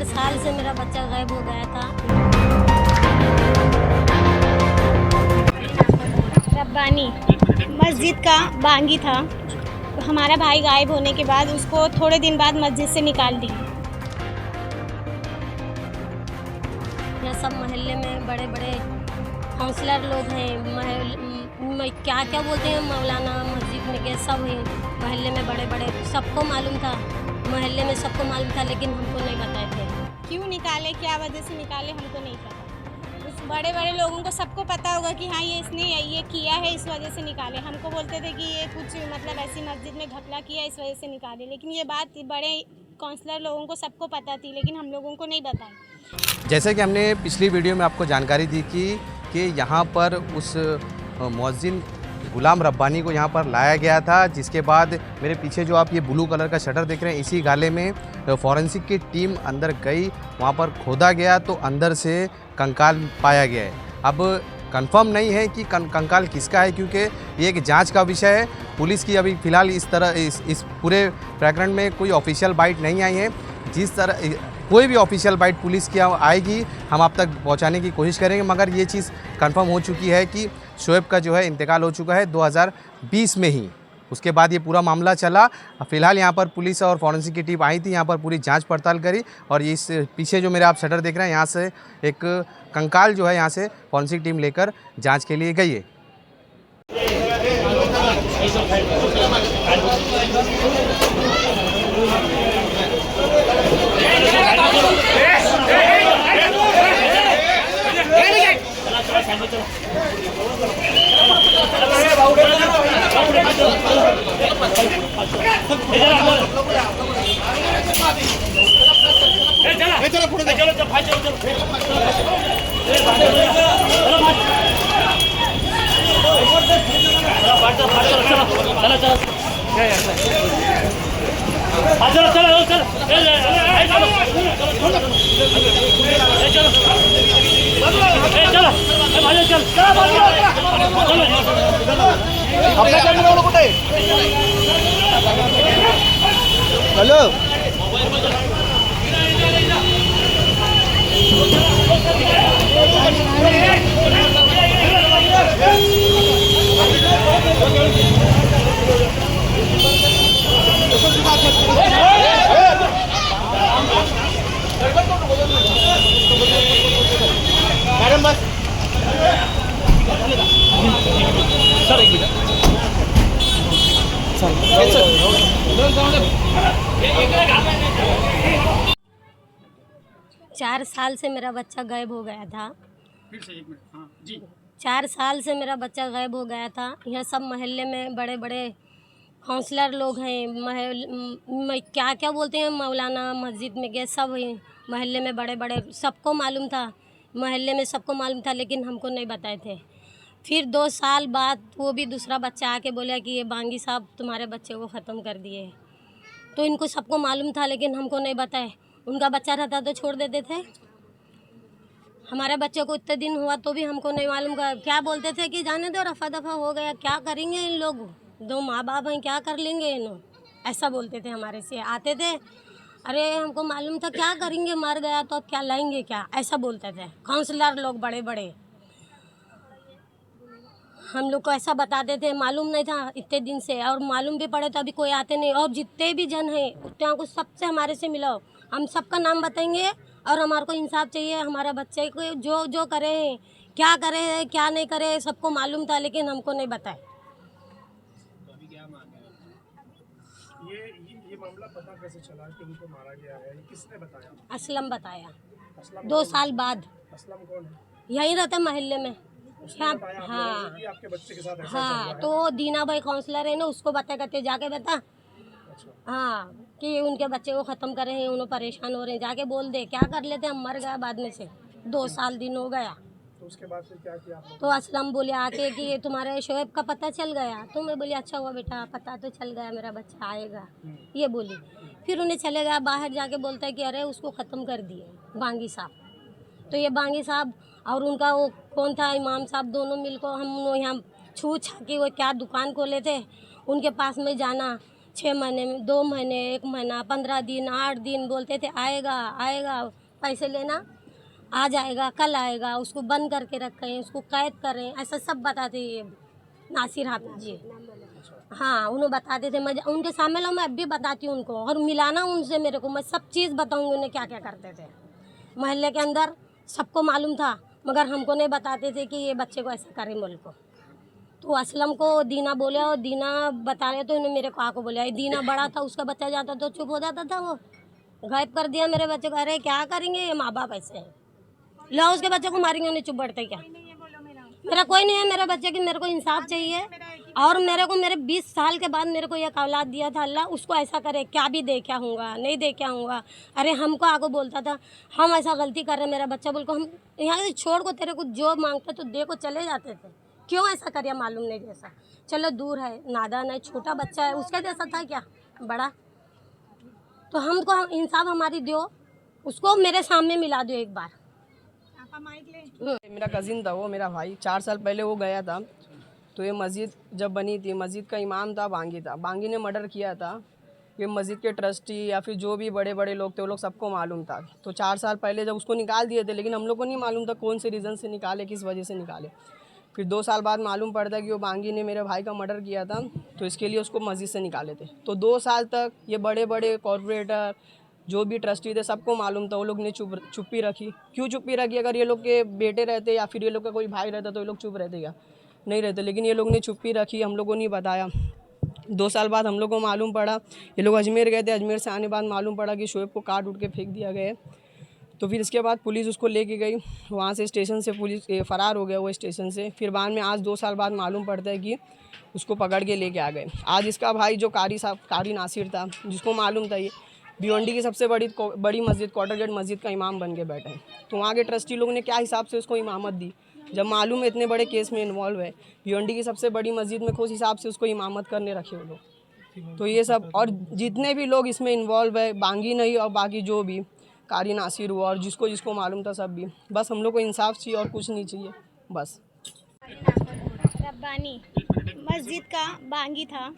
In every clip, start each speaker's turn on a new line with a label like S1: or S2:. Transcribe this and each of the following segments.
S1: 4 साल से मेरा बच्चा गायब हो गया था। रब्बानी मस्जिद का बांगी था। हमारा भाई गायब होने के बाद उसको थोड़े दिन बाद मस्जिद से निकाल दी। यह सब मोहल्ले में बड़े बड़े काउंसलर लोग हैं, क्या क्या बोलते हैं, मौलाना मस्जिद में के सब हैं मोहल्ले में बड़े बड़े, सबको मालूम था, मोहल्ले में सबको मालूम था, लेकिन हमको नहीं बताए थे। क्यों निकाले, क्या वजह से निकाले, हमको नहीं पता। उस बड़े बड़े लोगों को सबको पता होगा कि हाँ इसने ये किया है, इस वजह से निकाले। हमको बोलते थे कि ये कुछ मतलब ऐसी मस्जिद में घपला किया, इस वजह से निकाले, लेकिन ये बात बड़े काउंसलर लोगों को सबको पता थी, लेकिन हम लोगों को नहीं बताई।
S2: जैसे कि हमने पिछली वीडियो में आपको जानकारी दी कि यहाँ पर उस मौज़िन गुलाम रब्बानी को यहाँ पर लाया गया था, जिसके बाद मेरे पीछे जो आप ये ब्लू कलर का शटर देख रहे हैं, इसी गाले में फॉरेंसिक की टीम अंदर गई, वहाँ पर खोदा गया तो अंदर से कंकाल पाया गया है। अब कंफर्म नहीं है कि कंकाल किसका है, क्योंकि ये एक जांच का विषय है। पुलिस की अभी फ़िलहाल इस पूरे प्रकरण में कोई ऑफिशियल बाइट नहीं आई है। जिस तरह कोई भी ऑफिशियल बाइट पुलिस की आएगी, हम आप तक पहुंचाने की कोशिश करेंगे, मगर ये चीज़ कंफर्म हो चुकी है कि शोएब का जो है इंतकाल हो चुका है 2020 में ही। उसके बाद ये पूरा मामला चला। फ़िलहाल यहाँ पर पुलिस और फॉरेंसिक की टीम आई थी, यहाँ पर पूरी जांच पड़ताल करी, और इस पीछे जो मेरे आप शटर देख रहे हैं, यहाँ से एक कंकाल जो है यहाँ से फॉरेंसिक टीम लेकर जाँच के लिए गई है।
S3: हेलो मैडम बस सर एक मिनट
S1: 4 साल से मेरा बच्चा गायब हो गया था।
S3: फिर से एक मिनट, हाँ जी।
S1: 4 साल से मेरा बच्चा गायब हो गया था। यह सब मोहल्ले में बड़े बड़े काउंसलर लोग हैं, क्या क्या बोलते हैं, मौलाना मस्जिद में के सब हैं मोहल्ले में बड़े बड़े, सबको मालूम था, मोहल्ले में सबको मालूम था, लेकिन हमको नहीं बताए थे। फिर 2 साल बाद वो भी दूसरा बच्चा आके बोला कि ये बांगी साहब तुम्हारे बच्चे को ख़त्म कर दिए। तो इनको सबको मालूम था, लेकिन हमको नहीं बताए। उनका बच्चा रहता तो छोड़ देते थे। हमारे बच्चे को इतने दिन हुआ तो भी हमको नहीं मालूम। क्या बोलते थे कि जाने दो, रफा दफा हो गया, क्या करेंगे इन लोग, 2 माँ बाप हैं, क्या कर लेंगे इन, ऐसा बोलते थे। हमारे से आते थे, अरे हमको मालूम था, क्या करेंगे, मर गया तो अब क्या लाएंगे क्या, ऐसा बोलते थे काउंसलर लोग बड़े बड़े। हम लोग को ऐसा बताते थे, मालूम नहीं था इतने दिन से, और मालूम भी पड़े तो अभी कोई आते नहीं। और जितने भी जन हैं उतने को सबसे हमारे से मिलाओ, हम सबका नाम बताएंगे, और हमारे को इंसाफ चाहिए। हमारे बच्चे को जो जो करे, क्या करे क्या नहीं करे, सबको मालूम था, लेकिन हमको नहीं बताए।
S3: ये मामला पता कैसे चला कि उनको मारा गया है, किसने बताया?
S1: असलम बताया। असलम 2 साल बाद।
S3: असलम कौन है?
S1: यहीं रहता महल्ले में। हाँ
S3: कि आपके बच्चे के साथ ऐसा
S1: हाँ, तो दीना भाई काउंसलर है ना, उसको बता करते जाके बता।
S3: अच्छा।
S1: हाँ, कि उनके बच्चे को ख़त्म कर रहे हैं, उन्हें परेशान हो रहे हैं, जाके बोल दे, क्या कर लेते, हम मर गया बाद में से, 2 साल दिन हो गया।
S3: तो उसके बाद फिर क्या किया आपने?
S1: तो असलम बोले आके कि तुम्हारे शोएब का पता चल गया। तो मैं बोली अच्छा हुआ बेटा, पता तो चल गया, मेरा बच्चा आएगा, ये बोली। फिर उन्हें चले गया, बाहर जाके बोलता है कि अरे उसको ख़त्म कर दिए बांगी साहब। तो ये बांगी साहब और उनका वो कौन था, इमाम साहब, दोनों मिलकर हम यहाँ छू छा के वो क्या दुकान खोले थे, उनके पास में जाना, 6 महीने में 2 महीने 1 महीना 15 दिन 8 दिन बोलते थे आएगा आएगा, पैसे लेना आ जाएगा, कल आएगा, उसको बंद करके रखें, उसको कैद करें, ऐसा सब बताते ये नासिर हाफिज जी। हाँ, उन्हें बताते थे, मैं उनके सामने लो, मैं अब भी बताती हूँ उनको, और मिलाना उनसे मेरे को, मैं सब चीज़ बताऊँगी उन्हें क्या क्या करते थे। मोहल्ले के अंदर सबको मालूम था, मगर हमको नहीं बताते थे कि ये बच्चे को ऐसा करें बोल को। तो असलम को दीना बोले और दीना बता रहे तो उन्हें मेरे को आको बोला, दीना बड़ा था, उसका बच्चा जाता तो चुप हो जाता था, वो गायब कर दिया मेरे बच्चे को। अरे क्या करेंगे ये माँ बाप ऐसे हैं, लो उसके बच्चे को मारेंगे, उन्हें चुप बैठते क्या? मेरा कोई नहीं है, मेरा बच्चे की मेरे को इंसाफ चाहिए। और मेरे को मेरे 20 साल के बाद मेरे को एक औलाद दिया था अल्लाह, उसको ऐसा करे, क्या भी दे क्या हूँगा, नहीं दे क्या हूँगा। अरे हमको आगे बोलता था हम ऐसा गलती कर रहे हैं, मेरा बच्चा बोल को हम यहाँ से छोड़ को तेरे को जो मांगते तो दे को चले जाते थे, क्यों ऐसा करिए मालूम नहीं जैसा। चलो दूर है, नादान है, छोटा बच्चा है, उसका जैसा था क्या बड़ा? तो हमको इंसाफ हमारी दो, उसको मेरे सामने मिला दो एक बार।
S4: मेरा कज़िन था, वो मेरा भाई, 4 साल पहले वो गया था। तो ये मस्जिद जब बनी थी, मस्जिद का इमाम था बांगी ने मर्डर किया था। ये मस्जिद के ट्रस्टी या फिर जो भी बड़े बड़े लोग थे वो लोग सबको मालूम था। तो 4 साल पहले जब उसको निकाल दिए थे, लेकिन हम लोग को नहीं मालूम था कौन से रीज़न से निकाले, किस वजह से निकाले। फिर 2 साल बाद मालूम पड़ता कि वो बांगी ने मेरे भाई का मर्डर किया था, तो इसके लिए उसको मस्जिद से निकाले थे। तो 2 साल तक ये बड़े बड़े कॉरपोरेटर जो भी ट्रस्टी थे सबको मालूम था, वो लोग ने चुप्पी रखी। क्यों चुप्पी रखी? अगर ये लोग के बेटे रहते या फिर ये लोग का कोई भाई रहता तो ये लोग चुप रहते क्या? नहीं रहते। लेकिन ये लोग ने चुप्पी रखी, हम लोगों ने बताया। 2 साल बाद हम लोग को मालूम पड़ा, ये लोग अजमेर गए थे, अजमेर से आने बाद मालूम पड़ा कि शोएब को काट उठ के फेंक दिया गया है। तो फिर इसके बाद पुलिस उसको लेके गई, वहाँ से स्टेशन से पुलिस फ़रार हो गया वो स्टेशन से। फिर बाद में आज 2 साल बाद मालूम पड़ता है कि उसको पकड़ के लेके आ गए। आज इसका भाई जो कारी नासिर था, जिसको मालूम था ये भिवंडी की सबसे बड़ी मस्जिद क्वार्टर गेट मस्जिद का इमाम बन के बैठे हैं, तो वहाँ के ट्रस्टी लोग ने क्या हिसाब से उसको इमामत दी? जब मालूम है इतने बड़े केस में इन्वॉल्व है, भिवंडी की सबसे बड़ी मस्जिद में किस हिसाब से उसको इमामत करने रखे वो लोग। तो ये सब, और जितने भी लोग इसमें इन्वॉल्व है, बांगी नहीं और बाकी जो भी कारी नासिर हुआ और जिसको जिसको मालूम था सब भी, बस हम लोग को इंसाफ चाहिए और कुछ नहीं चाहिए बस।
S5: रब्बानी मस्जिद का बांगी था,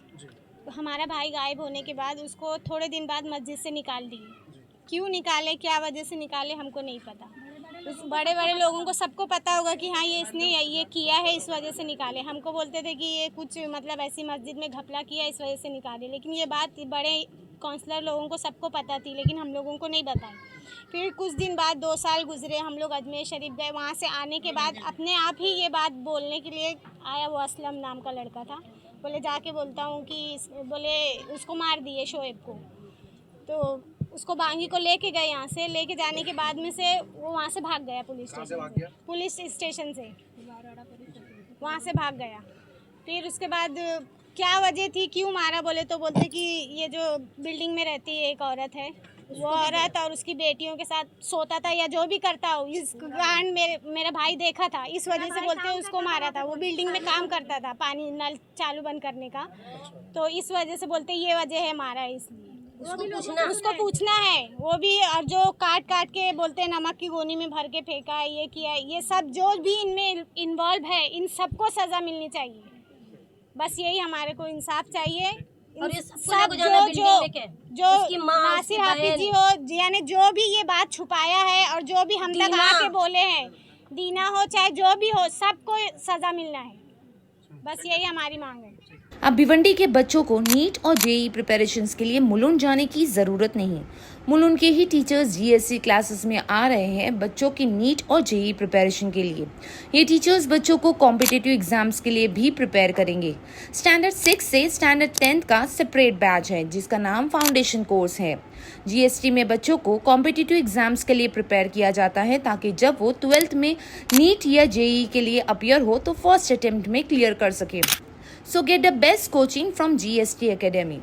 S5: हमारा भाई गायब होने के बाद उसको थोड़े दिन बाद मस्जिद से निकाल दिए। क्यों निकाले, क्या वजह से निकाले, हमको नहीं पता। उस बड़े बड़े लोगों को सबको पता होगा कि हाँ इसने ये किया है, इस वजह से निकाले। हमको बोलते थे कि ये कुछ मतलब ऐसी मस्जिद में घपला किया, इस वजह से निकाले। लेकिन ये बात बड़े काउंसलर लोगों को सबको पता थी, लेकिन हम लोगों को नहीं बताई। फिर कुछ दिन बाद 2 साल गुजरे, हम लोग अजमेर शरीफ गए। वहाँ से आने के बाद अपने आप ही ये बात बोलने के लिए आया, वो असलम नाम का लड़का था। बोले जाके बोलता हूँ कि बोले उसको मार दिए शोएब को। तो उसको बांगी को लेके गए, यहाँ से लेके जाने के बाद में से वो वहाँ से भाग गया पुलिस स्टेशन से वहाँ से भाग गया। फिर उसके बाद क्या वजह थी, क्यों मारा बोले तो बोलते कि ये जो बिल्डिंग में रहती है एक औरत है, वो औरत और उसकी बेटियों के साथ सोता था या जो भी करता हो, इस कांड मेरा भाई देखा था, इस वजह से बोलते हैं उसको मारा था। वो बिल्डिंग में काम करता था, पानी नल चालू बंद करने का, तो इस वजह से बोलते ये वजह है मारा, इसलिए उसको पूछना है। वो भी, और जो काट काट के बोलते हैं नमक की गोनी में भर के फेंका है, ये किया है, ये सब जो भी इनमें इन्वॉल्व है, इन सबको सज़ा मिलनी चाहिए। बस यही हमारे को इंसाफ चाहिए।
S1: और ये
S5: सब जो नासिर हाफिज जी हो, यानी जो भी ये बात छुपाया है और जो भी हम तक आके बोले हैं, दीना हो चाहे जो भी हो, सबको सज़ा मिलना है। बस यही हमारी मांग है।
S6: अब भिवंडी के बच्चों को नीट और जेईई प्रिपरेशंस के लिए मुलुंड जाने की ज़रूरत नहीं। मुलुंड के ही टीचर्स जीएससी क्लासेस में आ रहे हैं बच्चों की नीट और जेईई प्रिपरेशन के लिए। ये टीचर्स बच्चों को कॉम्पिटिटिव एग्जाम्स के लिए भी प्रिपेयर करेंगे। स्टैंडर्ड 6 से स्टैंडर्ड 10th का सेपरेट बैच है, जिसका नाम फाउंडेशन कोर्स है। जीएसटी में बच्चों को कॉम्पिटिटिव एग्जाम्स के लिए प्रिपेयर किया जाता है, ताकि जब वो 12th में नीट या जेईई के लिए अपीयर हो तो फर्स्ट अटेम्प्ट में क्लियर कर सके। So get the best coaching from GST Academy.